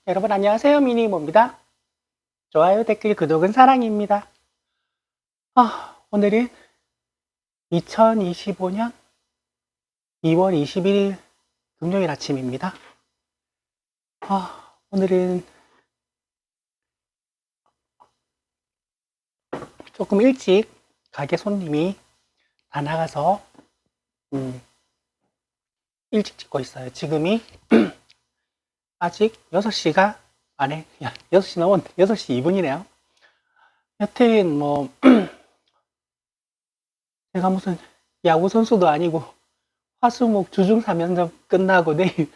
여러분 안녕하세요. 미니모입니다. 좋아요, 댓글, 구독은 사랑입니다. 오늘은 2025년 2월 21일 금요일 아침입니다. 오늘은 조금 일찍 가게 손님이 다 나가서 일찍 찍고 있어요. 지금이 아직 6시가 안에 6시 넘었는데 6시 2분이네요. 여튼 뭐 제가 무슨 야구 선수도 아니고 화수목 주중 3연전 끝나고 내일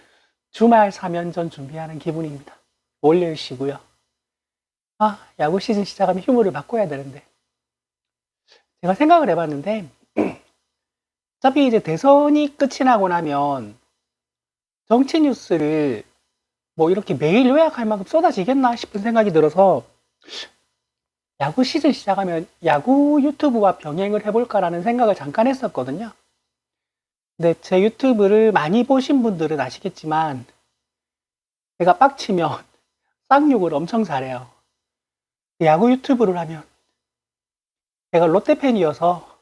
주말 3연전 준비하는 기분입니다. 월요일 쉬고요. 야구 시즌 시작하면 휴무를 바꿔야 되는데 제가 생각을 해봤는데 어차피 이제 대선이 끝이 나고 나면 정치 뉴스를 뭐 이렇게 매일 요약할 만큼 쏟아지겠나 싶은 생각이 들어서 야구 시즌 시작하면 야구 유튜브와 병행을 해볼까라는 생각을 잠깐 했었거든요. 근데 제 유튜브를 많이 보신 분들은 아시겠지만 제가 빡치면 쌍욕을 엄청 잘해요. 야구 유튜브를 하면 제가 롯데 팬이어서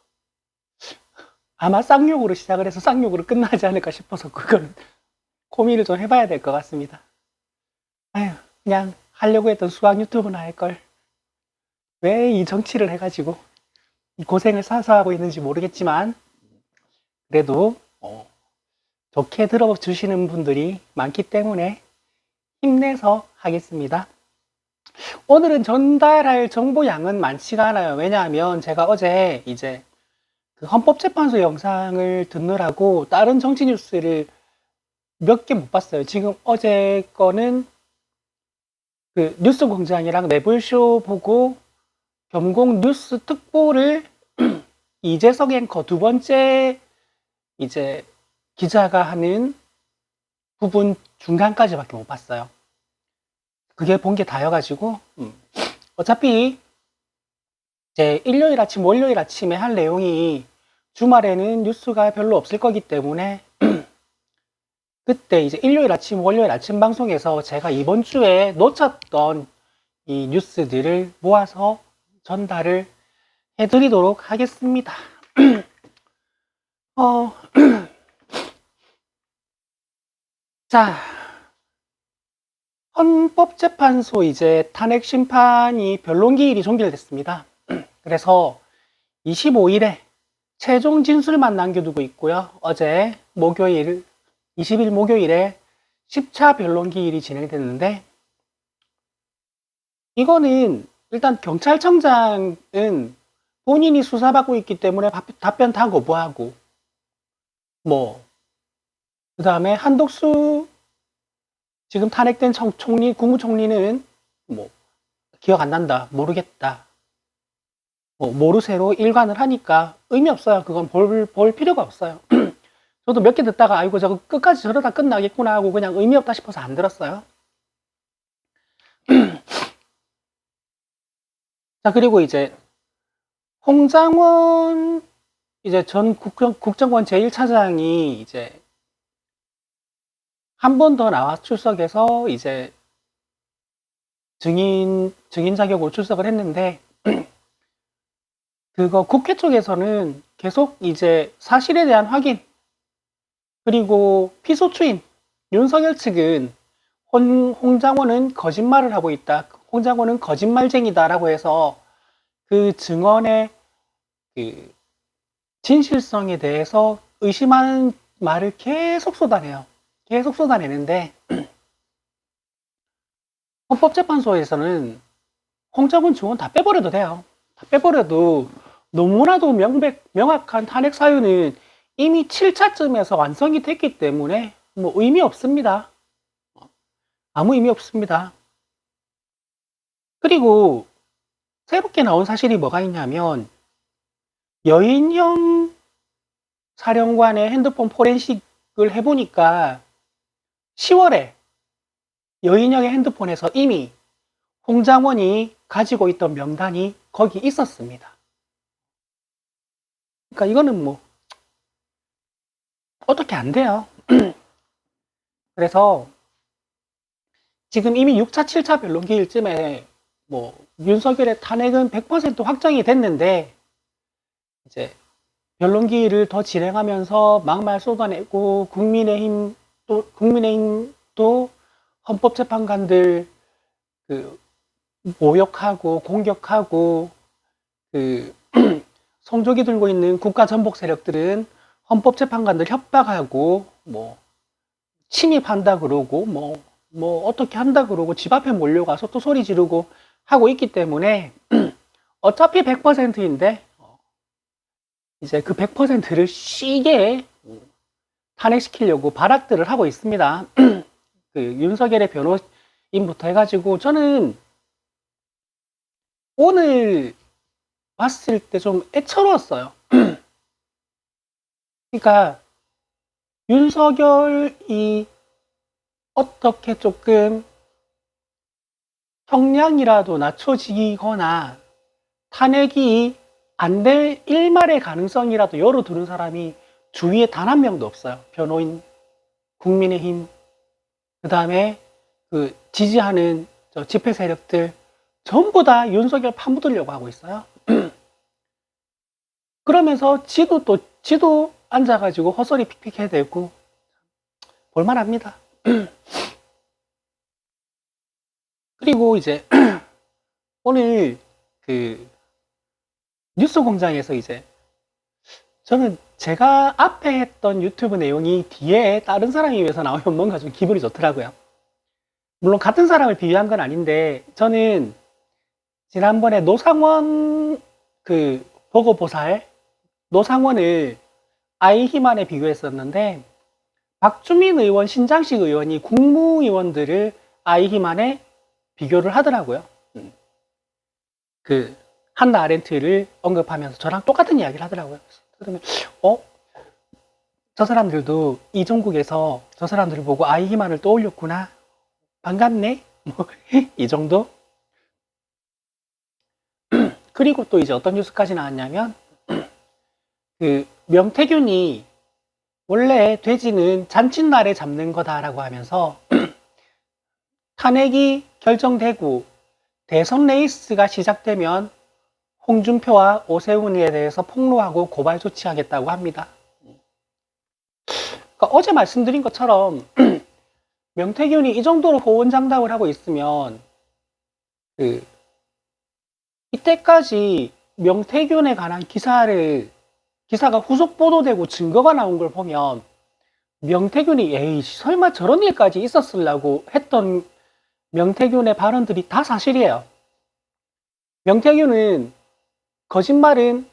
아마 쌍욕으로 시작을 해서 쌍욕으로 끝나지 않을까 싶어서 그건 고민을 좀 해봐야 될 것 같습니다. 그냥 하려고 했던 수학 유튜브나 할걸. 왜 이 정치를 해가지고 이 고생을 사서 하고 있는지 모르겠지만 그래도 좋게 들어주시는 분들이 많기 때문에 힘내서 하겠습니다. 오늘은 전달할 정보 양은 많지가 않아요. 왜냐하면 제가 어제 이제 그 헌법재판소 영상을 듣느라고 다른 정치 뉴스를 몇 개 못 봤어요. 지금 어제 거는 그 뉴스 공장이랑 매불쇼 보고 겸공 뉴스 특보를 이재석 앵커 두 번째 이제 기자가 하는 부분 중간까지밖에 못 봤어요. 그게 본 게 다여가지고 어차피 이제 일요일 아침, 월요일 아침에 할 내용이 주말에는 뉴스가 별로 없을 거기 때문에 그때 이제 일요일 아침, 월요일 아침 방송에서 제가 이번 주에 놓쳤던 이 뉴스들을 모아서 전달을 해드리도록 하겠습니다. 자, 헌법재판소 이제 탄핵 심판이 변론기일이 종결됐습니다. 그래서 25일에 최종 진술만 남겨두고 있고요. 어제 목요일 20일 목요일에 10차 변론기일이 진행됐는데 이거는 일단 경찰청장은 본인이 수사받고 있기 때문에 답변 다 거부하고 그 다음에 한독수 지금 탄핵된 총리, 국무총리는 기억 안 난다, 모르겠다, 모르쇠로 일관을 하니까 의미 없어요. 그건 볼 필요가 없어요. 저도 몇 개 듣다가 아이고 저거 끝까지 저러다 끝나겠구나 하고 그냥 의미 없다 싶어서 안 들었어요. 자, 그리고 이제 홍장원 이제 전 국정원 제1차장이 이제 한 번 더 나와 출석해서 이제 증인 자격으로 출석을 했는데 그거 국회 쪽에서는 계속 이제 사실에 대한 확인 그리고 피소추인 윤석열 측은 홍장원은 거짓말을 하고 있다. 홍장원은 거짓말쟁이다라고 해서 그 증언의 그 진실성에 대해서 의심하는 말을 계속 쏟아내요. 계속 쏟아내는데 헌법재판소에서는 홍장원 증언 다 빼버려도 돼요. 다 빼버려도 너무나도 명확한 탄핵 사유는 이미 7차쯤에서 완성이 됐기 때문에 의미 없습니다. 아무 의미 없습니다. 그리고 새롭게 나온 사실이 뭐가 있냐면 여인형 사령관의 핸드폰 포렌식을 해보니까 10월에 여인형의 핸드폰에서 이미 홍장원이 가지고 있던 명단이 거기 있었습니다. 그러니까 이거는 어떻게 안 돼요. 그래서 지금 이미 6차, 7차 변론기일 쯤에 뭐 윤석열의 탄핵은 100% 확정이 됐는데 이제 변론기를 더 진행하면서 막말 쏟아내고 국민의힘도 헌법재판관들 그 모욕하고 공격하고 그 성조기 들고 있는 국가 전복 세력들은 헌법재판관들 협박하고 뭐 침입한다 그러고 뭐 어떻게 한다 그러고 집 앞에 몰려가서 또 소리 지르고 하고 있기 때문에 어차피 100%인데 이제 그 100%를 시게 탄핵시키려고 발악들을 하고 있습니다. 그 윤석열의 변호인부터 해가지고 저는 오늘 봤을 때 좀 애처로웠어요. 그러니까 윤석열이 어떻게 조금 형량이라도 낮춰지거나 탄핵이 안 될 일말의 가능성이라도 열어두는 사람이 주위에 단 한 명도 없어요. 변호인, 국민의힘, 그 다음에 그 지지하는 저 집회 세력들 전부 다 윤석열 파묻으려고 하고 있어요. 그러면서 지도 앉아가지고 헛소리 픽픽 해대고 볼만합니다. 그리고 이제 오늘 그 뉴스공장에서 이제 저는 제가 앞에 했던 유튜브 내용이 뒤에 다른 사람이 위해서 나오면 뭔가 좀 기분이 좋더라고요. 물론 같은 사람을 비유한 건 아닌데 저는 지난번에 노상원 그 보고보살 노상원을 아이희만에 비교했었는데 박주민 의원, 신장식 의원이 국무위원들을 아이희만에 비교를 하더라고요. 그 한나 아렌트를 언급하면서 저랑 똑같은 이야기를 하더라고요. 그러면 저 사람들도 이종국에서 저 사람들을 보고 아이희만을 떠올렸구나. 반갑네. 뭐 이 정도. 그리고 또 이제 어떤 뉴스까지 나왔냐면 그 명태균이 원래 돼지는 잔칫날에 잡는 거다라고 하면서 탄핵이 결정되고 대선 레이스가 시작되면 홍준표와 오세훈에 대해서 폭로하고 고발 조치하겠다고 합니다. 그러니까 어제 말씀드린 것처럼 명태균이 이 정도로 호언장담을 하고 있으면 이때까지 명태균에 관한 기사가 후속 보도되고 증거가 나온 걸 보면 명태균이 에이 설마 저런 일까지 있었으려고 했던 명태균의 발언들이 다 사실이에요. 명태균은 거짓말은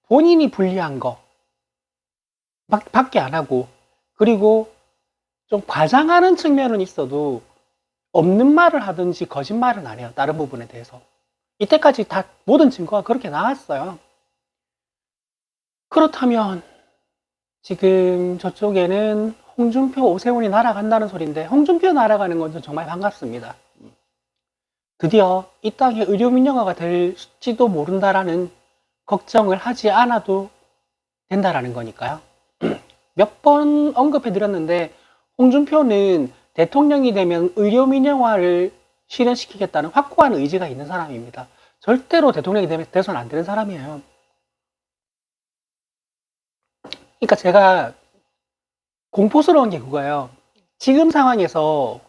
본인이 불리한 거 밖에 안 하고 그리고 좀 과장하는 측면은 있어도 없는 말을 하든지 거짓말은 안 해요. 다른 부분에 대해서. 이때까지 다 모든 증거가 그렇게 나왔어요. 그렇다면 지금 저쪽에는 홍준표, 오세훈이 날아간다는 소리인데 홍준표 날아가는 건 정말 반갑습니다. 드디어 이 땅에 의료민영화가 될지도 모른다라는 걱정을 하지 않아도 된다라는 거니까요. 몇 번 언급해드렸는데 홍준표는 대통령이 되면 의료민영화를 실현시키겠다는 확고한 의지가 있는 사람입니다. 절대로 대통령이 돼서는 안 되는 사람이에요. 그러니까 제가 공포스러운 게 그거예요. 지금 상황에서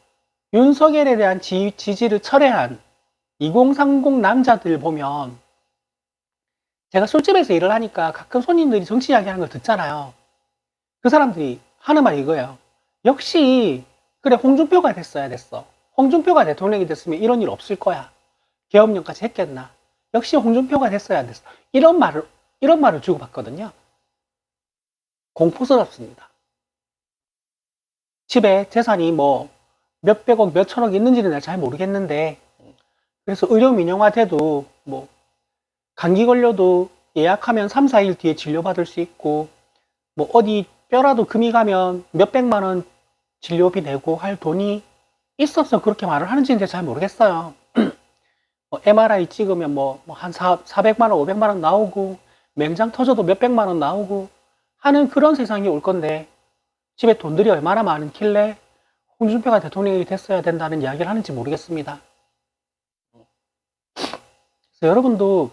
윤석열에 대한 지지를 철회한 2030 남자들 보면 제가 술집에서 일을 하니까 가끔 손님들이 정치 이야기하는 걸 듣잖아요. 그 사람들이 하는 말이 이거예요. 역시 그래 홍준표가 됐어야 됐어. 홍준표가 대통령이 됐으면 이런 일 없을 거야. 계엄령까지 했겠나. 역시 홍준표가 됐어야 됐어. 이런 말을 주고받거든요. 공포스럽습니다. 집에 재산이 뭐 몇백억, 몇천억 있는지는 내가 잘 모르겠는데 그래서 의료 민영화 돼도 뭐 감기 걸려도 예약하면 3, 4일 뒤에 진료받을 수 있고 뭐 어디 뼈라도 금이 가면 몇백만 원 진료비 내고 할 돈이 있어서 그렇게 말을 하는지는 잘 모르겠어요. 뭐 MRI 찍으면 뭐 한 400만 원, 500만 원 나오고 맹장 터져도 몇백만 원 나오고 하는 그런 세상이 올 건데 집에 돈들이 얼마나 많길래 홍준표가 대통령이 됐어야 된다는 이야기를 하는지 모르겠습니다. 그래서 여러분도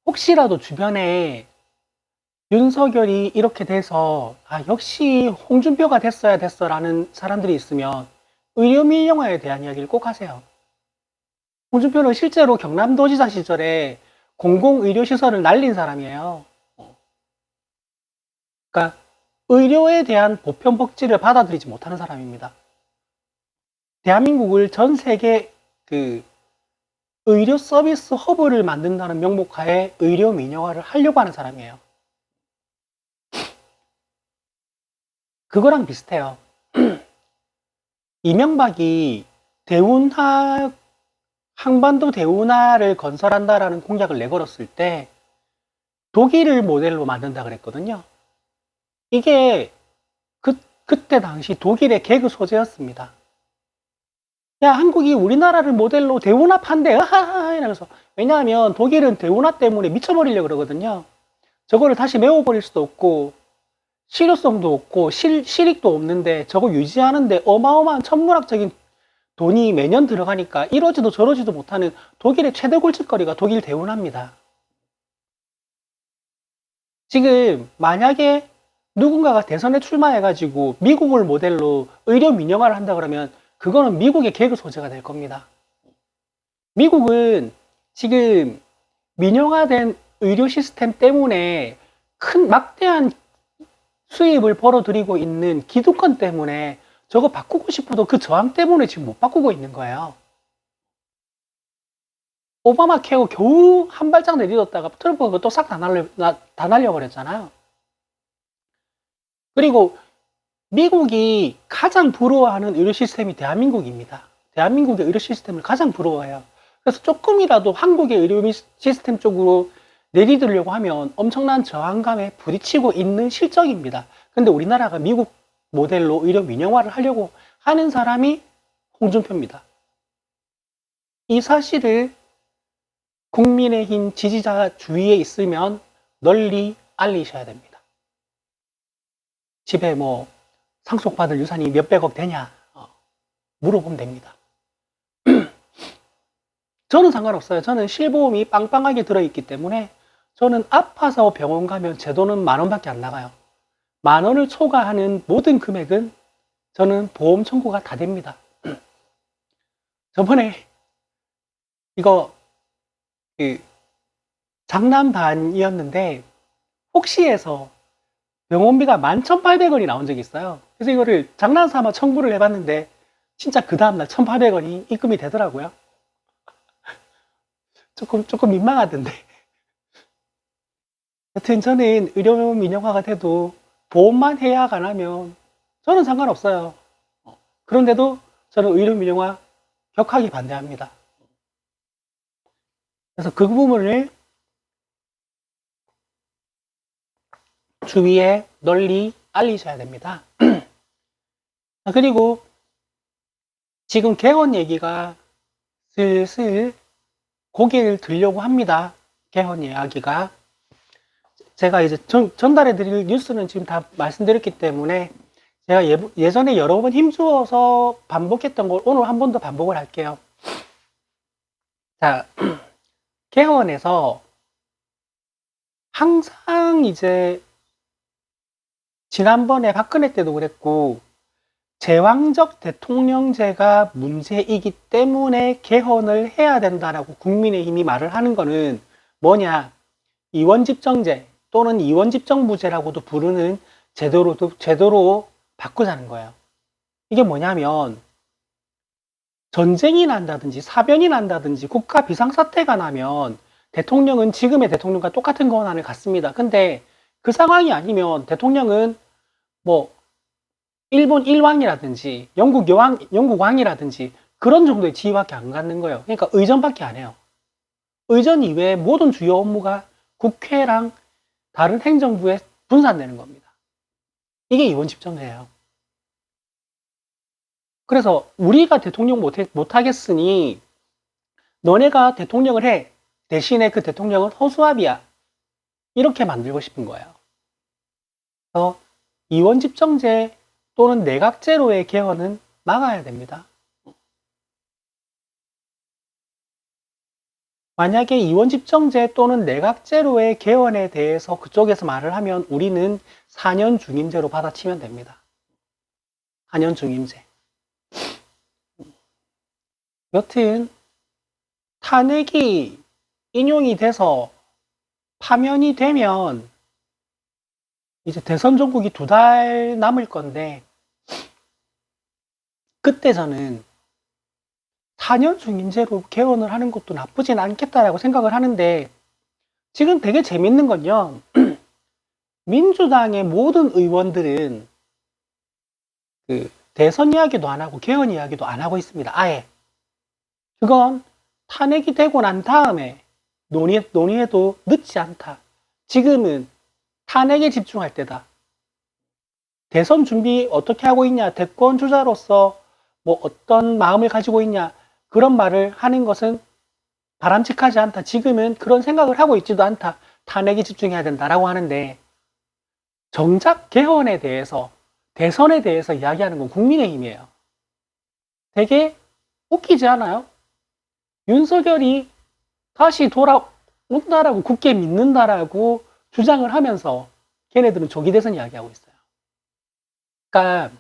혹시라도 주변에 윤석열이 이렇게 돼서 역시 홍준표가 됐어야 됐어라는 사람들이 있으면 의료민영화에 대한 이야기를 꼭 하세요. 홍준표는 실제로 경남도지사 시절에 공공의료시설을 날린 사람이에요. 그러니까 의료에 대한 보편복지를 받아들이지 못하는 사람입니다. 대한민국을 전 세계 의료 서비스 허브를 만든다는 명목하에 의료 민영화를 하려고 하는 사람이에요. 그거랑 비슷해요. 이명박이 한반도 대운하를 건설한다라는 공약을 내걸었을 때 독일을 모델로 만든다 그랬거든요. 이게 그때 당시 독일의 개그 소재였습니다. 야, 한국이 우리나라를 모델로 대운합한대, 하하하 이러면서. 왜냐하면 독일은 대운합 때문에 미쳐버리려고 그러거든요. 저거를 다시 메워버릴 수도 없고 실효성도 없고 실익도 없는데 저거 유지하는데 어마어마한 천문학적인 돈이 매년 들어가니까 이러지도 저러지도 못하는 독일의 최대 골칫거리가 독일 대운합니다. 지금 만약에 누군가가 대선에 출마해가지고 미국을 모델로 의료 민영화를 한다 그러면 그거는 미국의 개그 소재가 될 겁니다. 미국은 지금 민영화된 의료 시스템 때문에 큰 막대한 수입을 벌어들이고 있는 기득권 때문에 저거 바꾸고 싶어도 그 저항 때문에 지금 못 바꾸고 있는 거예요. 오바마 케어 겨우 한 발짝 내딛었다가 트럼프가 그것도 싹 다 날려버렸잖아요. 그리고 미국이 가장 부러워하는 의료 시스템이 대한민국입니다. 대한민국의 의료 시스템을 가장 부러워해요. 그래서 조금이라도 한국의 의료 시스템 쪽으로 내리들려고 하면 엄청난 저항감에 부딪히고 있는 실정입니다. 근데 우리나라가 미국 모델로 의료 민영화를 하려고 하는 사람이 홍준표입니다. 이 사실을 국민의힘 지지자 주위에 있으면 널리 알리셔야 됩니다. 집에 뭐 상속받을 유산이 몇백억 되냐 물어보면 됩니다. 저는 상관없어요. 저는 실보험이 빵빵하게 들어있기 때문에 저는 아파서 병원 가면 제 돈은 10,000원밖에 안 나가요. 10,000원을 초과하는 모든 금액은 저는 보험 청구가 다 됩니다. 저번에 이거 장난 반이었는데 혹시해서 병원비가 11,800원이 나온 적이 있어요. 그래서 이거를 장난삼아 청구를 해봤는데 진짜 그 다음날 1,800원이 입금이 되더라고요. 조금 민망하던데. 여튼 저는 의료 민영화가 돼도 보험만 해약 안 하면 저는 상관없어요. 그런데도 저는 의료 민영화 격하게 반대합니다. 그래서 그 부분을 주위에 널리 알리셔야 됩니다. 그리고 지금 개헌 얘기가 슬슬 고개를 들려고 합니다. 개헌 이야기가. 제가 이제 전달해 드릴 뉴스는 지금 다 말씀드렸기 때문에 제가 예전에 여러 번 힘주어서 반복했던 걸 오늘 한 번 더 반복을 할게요. 자, 개헌에서 항상 이제 지난번에 박근혜 때도 그랬고 제왕적 대통령제가 문제이기 때문에 개헌을 해야 된다라고 국민의힘이 말을 하는 거는 뭐냐, 이원집정제 또는 이원집정부제라고도 부르는 제도로 바꾸자는 거예요. 이게 뭐냐면 전쟁이 난다든지 사변이 난다든지 국가 비상사태가 나면 대통령은 지금의 대통령과 똑같은 권한을 갖습니다. 근데 그 상황이 아니면 대통령은 뭐 일본 일왕이라든지 영국 왕이라든지 그런 정도의 지위밖에 안 갖는 거예요. 그러니까 의전밖에 안 해요. 의전 이외에 모든 주요 업무가 국회랑 다른 행정부에 분산되는 겁니다. 이게 이원집정제예요. 그래서 우리가 대통령 못하겠으니 너네가 대통령을 해. 대신에 그 대통령은 허수아비야. 이렇게 만들고 싶은 거예요. 그래서 이원집정제 또는 내각제로의 개헌은 막아야 됩니다. 만약에 이원집정제 또는 내각제로의 개헌에 대해서 그쪽에서 말을 하면 우리는 4년 중임제로 받아치면 됩니다. 4년 중임제. 여튼 탄핵이 인용이 돼서 파면이 되면 이제 대선 종국이 2달 남을 건데, 그때 저는 4년 중임제로 개헌을 하는 것도 나쁘진 않겠다라고 생각을 하는데, 지금 되게 재밌는 건요, 민주당의 모든 의원들은 그 대선 이야기도 안 하고 개헌 이야기도 안 하고 있습니다. 아예. 그건 탄핵이 되고 난 다음에 논의해도 늦지 않다. 지금은 탄핵에 집중할 때다. 대선 준비 어떻게 하고 있냐, 대권 주자로서 뭐 어떤 마음을 가지고 있냐, 그런 말을 하는 것은 바람직하지 않다. 지금은 그런 생각을 하고 있지도 않다. 탄핵에 집중해야 된다라고 하는데, 정작 개헌에 대해서, 대선에 대해서 이야기하는 건 국민의힘이에요. 되게 웃기지 않아요? 윤석열이 다시 돌아온다라고, 굳게 믿는다라고 주장을 하면서 걔네들은 조기 대선 이야기하고 있어요. 그러니까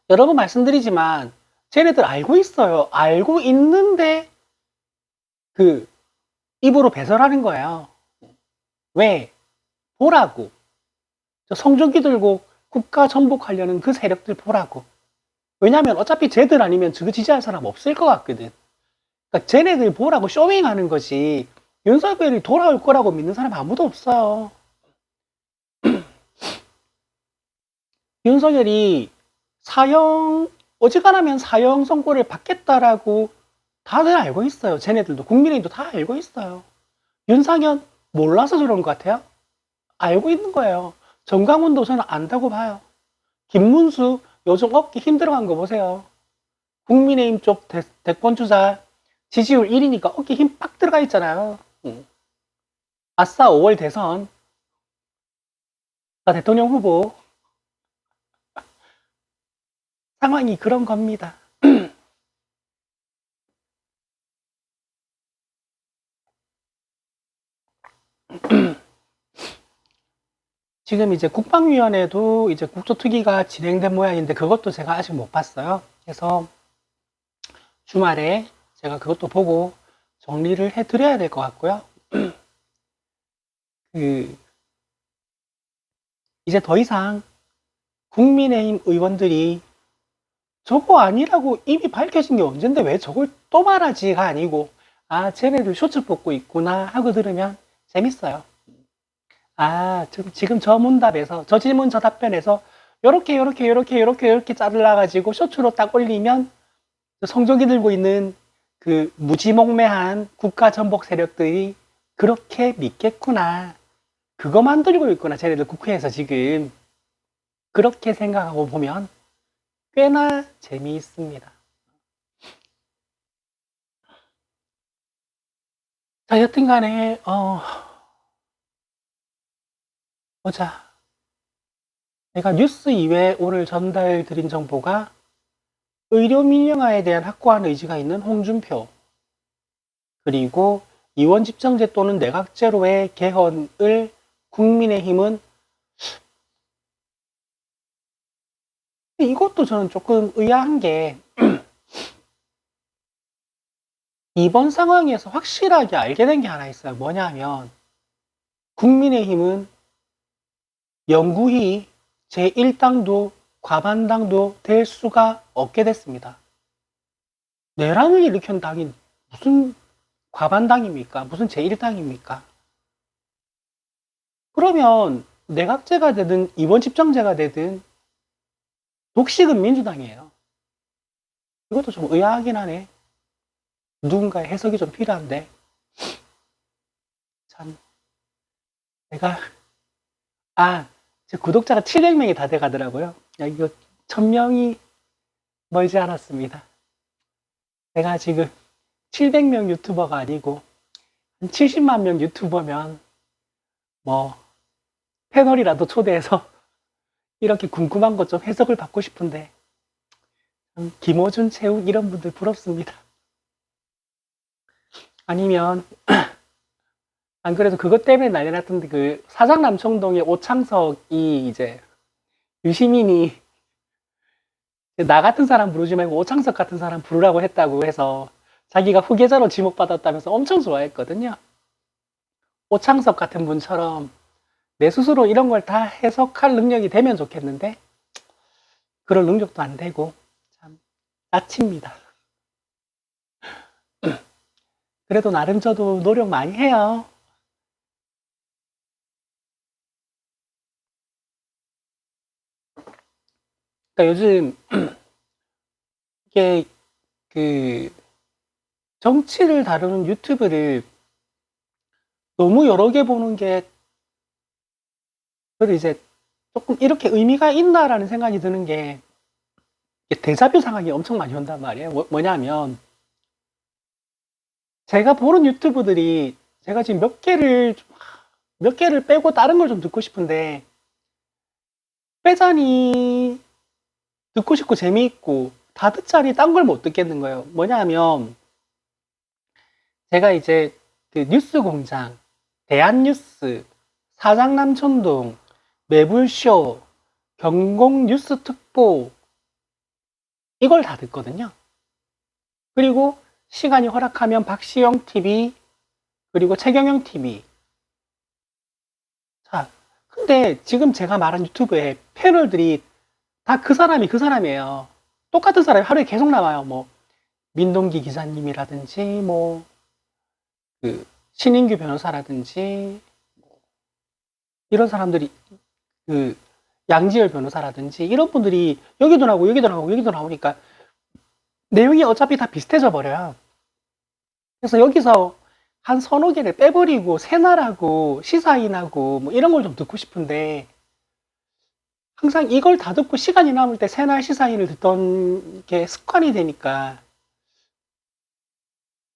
여러 번 말씀드리지만 쟤네들 알고 있어요. 알고 있는데 그 입으로 배설하는 거예요. 왜? 보라고. 성조기 들고 국가 전복하려는 그 세력들 보라고. 왜냐면 어차피 쟤들 아니면 저거 지지할 사람 없을 것 같거든. 그러니까 쟤네들 보라고 쇼밍하는 거지, 윤석열이 돌아올 거라고 믿는 사람 아무도 없어요. 윤석열이 어지간하면 사형 선고를 받겠다라고 다들 알고 있어요. 쟤네들도, 국민의힘도 다 알고 있어요. 윤상현 몰라서 저런 것 같아요? 알고 있는 거예요. 정강훈도 저는 안다고 봐요. 김문수 요즘 어깨 힘들어간 거 보세요. 국민의힘 쪽 대권 주자 지지율 1위니까 어깨 힘 빡 들어가 있잖아요. 아싸 5월 대선, 나 대통령 후보. 상황이 그런 겁니다. 지금 이제 국방위원회도 이제 국조특위가 진행된 모양인데 그것도 제가 아직 못 봤어요. 그래서 주말에 제가 그것도 보고 정리를 해드려야 될 것 같고요. 이제 더 이상 국민의힘 의원들이 저거 아니라고 이미 밝혀진 게 언젠데 왜 저걸 또 말하지가 아니고, 아, 쟤네들 쇼츠 뽑고 있구나 하고 들으면 재밌어요. 아, 지금 저 문답에서, 저 질문 저 답변에서 요렇게 자르려가지고 쇼츠로 딱 올리면 성조기 들고 있는 그 무지몽매한 국가 전복 세력들이 그렇게 믿겠구나, 그거 만들고 있구나, 쟤네들 국회에서 지금. 그렇게 생각하고 보면 꽤나 재미있습니다. 자, 여튼 간에 보자. 내가 뉴스 이외에 오늘 전달 드린 정보가 의료 민영화에 대한 확고한 의지가 있는 홍준표, 그리고 이원집정제 또는 내각제로의 개헌을 국민의힘은, 이것도 저는 조금 의아한 게 이번 상황에서 확실하게 알게 된 게 하나 있어요. 뭐냐면 국민의힘은 영구히 제1당도 과반당도 될 수가 없게 됐습니다. 내란을 일으킨 당이 무슨 과반당입니까? 무슨 제1당입니까? 그러면 내각제가 되든 이원집정제가 되든 독식은 민주당이에요. 이것도 좀 의아하긴 하네. 누군가의 해석이 좀 필요한데, 참, 내가, 제 구독자가 700명이 다 돼가더라고요. 야, 이거 1000명이 멀지 않았습니다. 내가 지금 700명 유튜버가 아니고 한 70만 명 유튜버면 뭐 패널이라도 초대해서 이렇게 궁금한 것 좀 해석을 받고 싶은데 참 김어준, 최욱 이런 분들 부럽습니다. 아니면 안 그래도 그것 때문에 난리 났던데 그 사장 남청동의 오창석이 이제 유시민이 나 같은 사람 부르지 말고 오창석 같은 사람 부르라고 했다고 해서 자기가 후계자로 지목받았다면서 엄청 좋아했거든요. 오창석 같은 분처럼 내 스스로 이런 걸 다 해석할 능력이 되면 좋겠는데 그럴 능력도 안 되고 참 나칩니다. 그래도 나름 저도 노력 많이 해요. 그러니까 요즘 이게 그 정치를 다루는 유튜브를 너무 여러 개 보는 게 그래도 이제 조금 이렇게 의미가 있나라는 생각이 드는 게 데자뷰 상황이 엄청 많이 온단 말이에요. 뭐냐면 제가 보는 유튜브들이 제가 지금 몇 개를 빼고 다른 걸 좀 듣고 싶은데 빼자니 듣고 싶고 재미있고 다 듣자니 딴 걸 못 듣겠는 거예요. 뭐냐면 제가 이제 그 뉴스공장, 대한뉴스, 사장남천동, 매불쇼, 경공뉴스특보 이걸 다 듣거든요. 그리고 시간이 허락하면 박시영 TV 그리고 최경영 TV. 자, 근데 지금 제가 말한 유튜브에 패널들이 다 그 사람이에요. 똑같은 사람이 하루에 계속 나와요. 뭐 민동기 기자님이라든지 뭐 그 신인규 변호사라든지 이런 사람들이 그 양지열 변호사라든지 이런 분들이 여기도 나오고 여기도 나오고 여기도 나오니까 내용이 어차피 다 비슷해져 버려요. 그래서 여기서 한 서너 개를 빼버리고 새날하고 시사인하고 뭐 이런 걸 좀 듣고 싶은데 항상 이걸 다 듣고 시간이 남을 때 새날 시사인을 듣던 게 습관이 되니까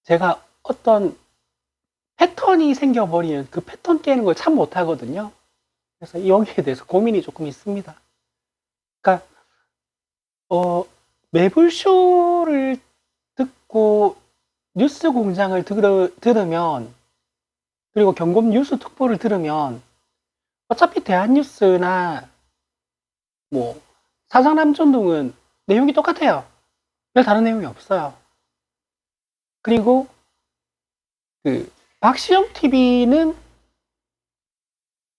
제가 어떤 패턴이 생겨버리면 그 패턴 깨는 걸 참 못하거든요. 그래서 여기에 대해서 고민이 조금 있습니다. 그러니까 매불쇼를 듣고 뉴스 공장을 들으면 그리고 경공 뉴스 특보를 들으면 어차피 대한뉴스나 뭐 사장남천동은 내용이 똑같아요. 별 다른 내용이 없어요. 그리고 그 박시영 TV는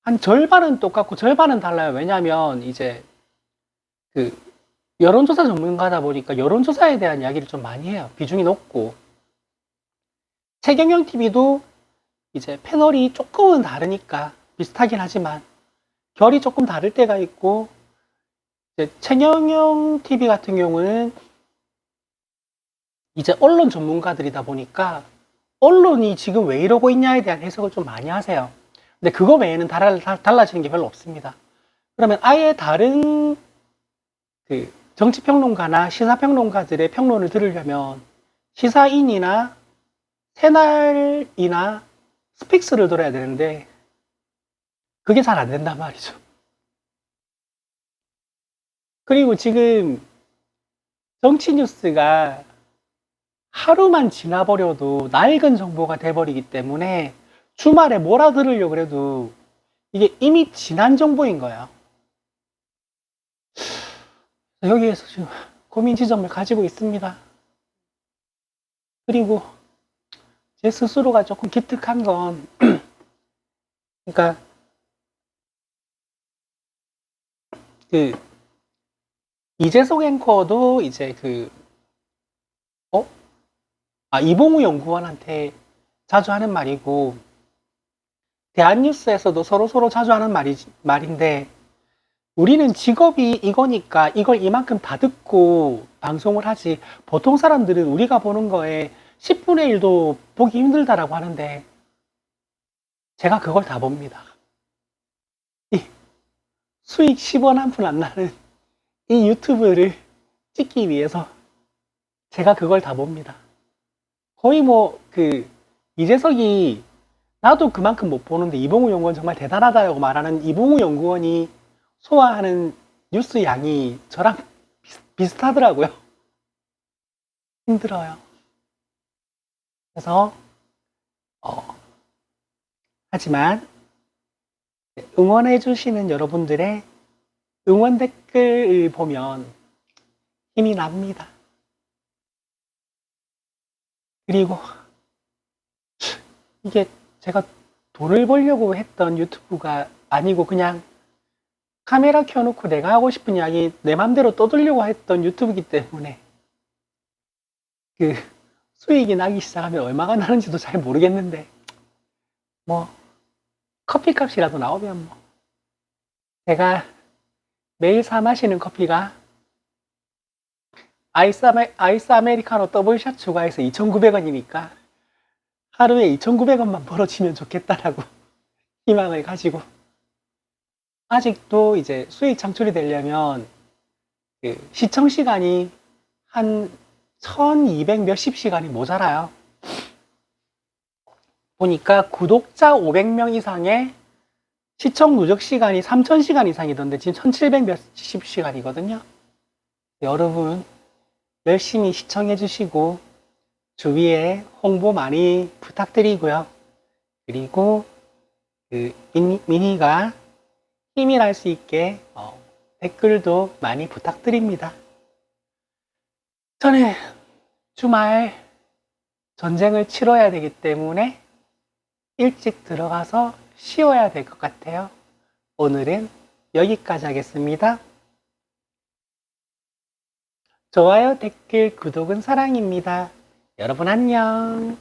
한 절반은 똑같고 절반은 달라요. 왜냐하면 이제 그 여론조사 전문가다 보니까 여론조사에 대한 이야기를 좀 많이 해요. 비중이 높고 최경영 TV도 이제 패널이 조금은 다르니까 비슷하긴 하지만 결이 조금 다를 때가 있고 이제 최경영 TV 같은 경우는 이제 언론 전문가들이다 보니까 언론이 지금 왜 이러고 있냐에 대한 해석을 좀 많이 하세요. 근데 그거 외에는 달라지는 게 별로 없습니다. 그러면 아예 다른 그 정치평론가나 시사평론가들의 평론을 들으려면 시사인이나 새날이나 스픽스를 들어야 되는데 그게 잘 안 된단 말이죠. 그리고 지금 정치 뉴스가 하루만 지나버려도 낡은 정보가 돼버리기 때문에 주말에 몰아들으려고 그래도 이게 이미 지난 정보인 거예요. 여기에서 지금 고민 지점을 가지고 있습니다. 그리고 제 스스로가 조금 기특한 건 그러니까 그 이재석 앵커도 이제 이봉우 연구원한테 자주 하는 말이고 대한뉴스에서도 서로 자주 하는 말인데 우리는 직업이 이거니까 이걸 이만큼 다 듣고 방송을 하지 보통 사람들은 우리가 보는 거에 10분의 1도 보기 힘들다라고 하는데 제가 그걸 다 봅니다. 이 수익 10원 한 푼 안 나는 이 유튜브를 찍기 위해서 제가 그걸 다 봅니다. 거의 이재석이 나도 그만큼 못 보는데 이봉우 연구원 정말 대단하다고 말하는 이봉우 연구원이 소화하는 뉴스 양이 저랑 비슷하더라고요. 힘들어요. 그래서 하지만 응원해 주시는 여러분들의 응원 댓글을 보면 힘이 납니다. 그리고 이게 제가 돈을 벌려고 했던 유튜브가 아니고 그냥 카메라 켜놓고 내가 하고 싶은 이야기 내 맘대로 떠들려고 했던 유튜브이기 때문에 그 수익이 나기 시작하면 얼마가 나는지도 잘 모르겠는데 뭐 커피값이라도 나오면 뭐 제가 매일 사 마시는 커피가 아이스 아메리카노 더블샷 추가해서 2,900원이니까 하루에 2,900원만 벌어지면 좋겠다라고 희망을 가지고 아직도 이제 수익 창출이 되려면 그 시청 시간이 한 1200 몇십 시간이 모자라요. 보니까 구독자 500명 이상의 시청 누적 시간이 3000시간 이상이던데 지금 1700 몇십 시간이거든요. 여러분 열심히 시청해 주시고 주위에 홍보 많이 부탁드리고요. 그리고 그 미니가 힘이 날 수 있게 댓글도 많이 부탁드립니다. 저는 주말 전쟁을 치러야 되기 때문에 일찍 들어가서 쉬어야 될 것 같아요. 오늘은 여기까지 하겠습니다. 좋아요, 댓글, 구독은 사랑입니다. 여러분 안녕.